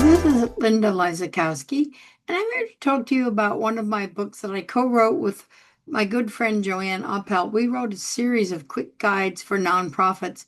This is Linda Lysakowski, and I'm here to talk to you about one of my books that I co-wrote with my good friend Joanne Oppelt. We wrote a series of quick guides for nonprofits.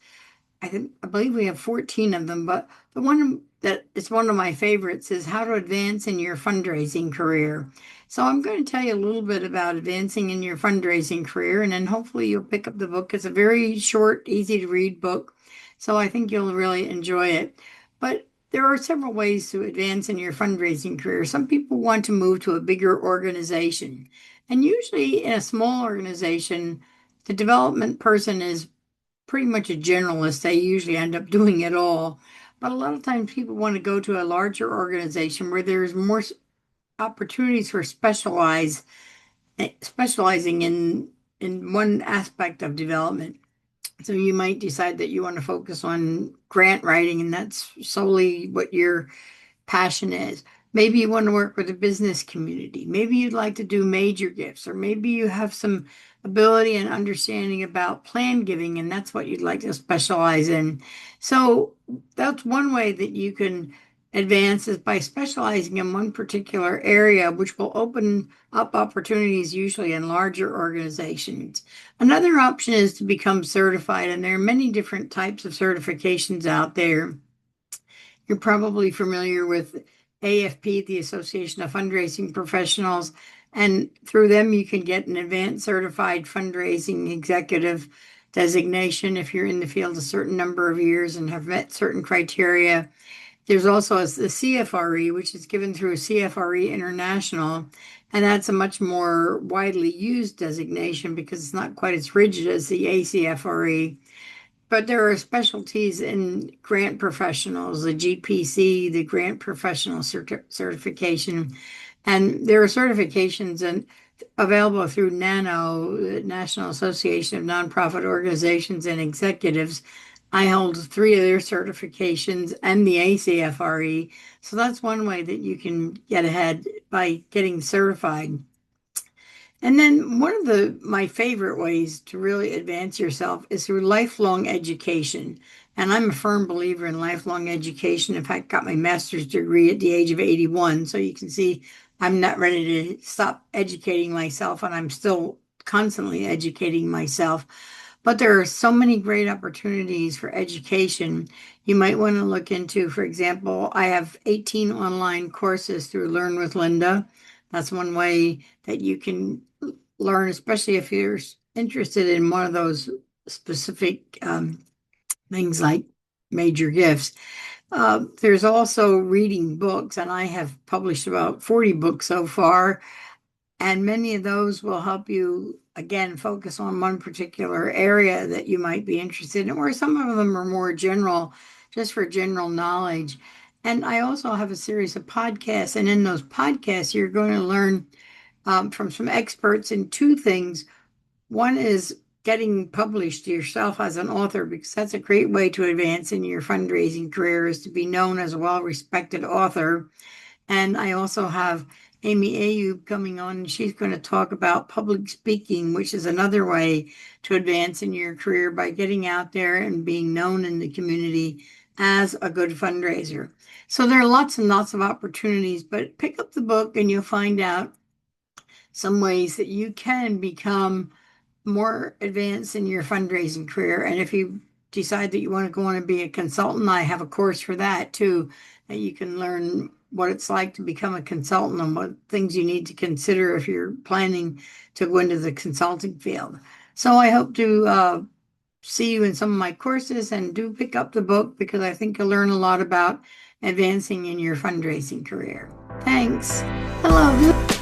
I believe we have 14 of them, but the one that is one of my favorites is How to Advance in Your Fundraising Career. So I'm going to tell you a little bit about advancing in your fundraising career, and then hopefully you'll pick up the book. It's a very short, easy to read book, so I think you'll really enjoy it. But there are several ways to advance in your fundraising career. Some people want to move to a bigger organization, and usually in a small organization, the development person is pretty much a generalist. They usually end up doing it all. But a lot of times people want to go to a larger organization where there's more opportunities for specializing in one aspect of development. So you might decide that you want to focus on grant writing, and that's solely what your passion is. Maybe you want to work with a business community. Maybe you'd like to do major gifts, or maybe you have some ability and understanding about plan giving, and that's what you'd like to specialize in. So that's one way that you can advance is by specializing in one particular area, which will open up opportunities usually in larger organizations. Another option is to become certified, and there are many different types of certifications out there. You're probably familiar with AFP, the Association of Fundraising Professionals, and through them you can get an advanced certified fundraising executive designation if you're in the field a certain number of years and have met certain criteria. There's also the CFRE, which is given through CFRE International, and that's a much more widely used designation because it's not quite as rigid as the ACFRE. But there are specialties in grant professionals, the GPC, the Grant Professional Certification, and there are certifications available through NANO, the National Association of Nonprofit Organizations and Executives. I hold 3 of their certifications and the ACFRE. So that's one way that you can get ahead by getting certified. And then one of my favorite ways to really advance yourself is through lifelong education. And I'm a firm believer in lifelong education. In fact, got my master's degree at the age of 81. So you can see I'm not ready to stop educating myself, and I'm still constantly educating myself. But there are so many great opportunities for education. You might want to look into, for example, I have 18 online courses through Learn with Linda. That's one way that you can learn, especially if you're interested in one of those specific things like major gifts. There's also reading books, and I have published about 40 books so far. And many of those will help you, again, focus on one particular area that you might be interested in, or some of them are more general, just for general knowledge. And I also have a series of podcasts, and in those podcasts, you're going to learn from some experts in 2 things. One is getting published yourself as an author, because that's a great way to advance in your fundraising career, is to be known as a well-respected author. And I also have Amy Ayub coming on, and she's going to talk about public speaking, which is another way to advance in your career by getting out there and being known in the community as a good fundraiser. So there are lots and lots of opportunities, but pick up the book and you'll find out some ways that you can become more advanced in your fundraising career. And if you decide that you want to go on and be a consultant, I have a course for that too, that you can learn what it's like to become a consultant and what things you need to consider if you're planning to go into the consulting field. So I hope to see you in some of my courses, and do pick up the book because I think you'll learn a lot about advancing in your fundraising career. Thanks. Hello.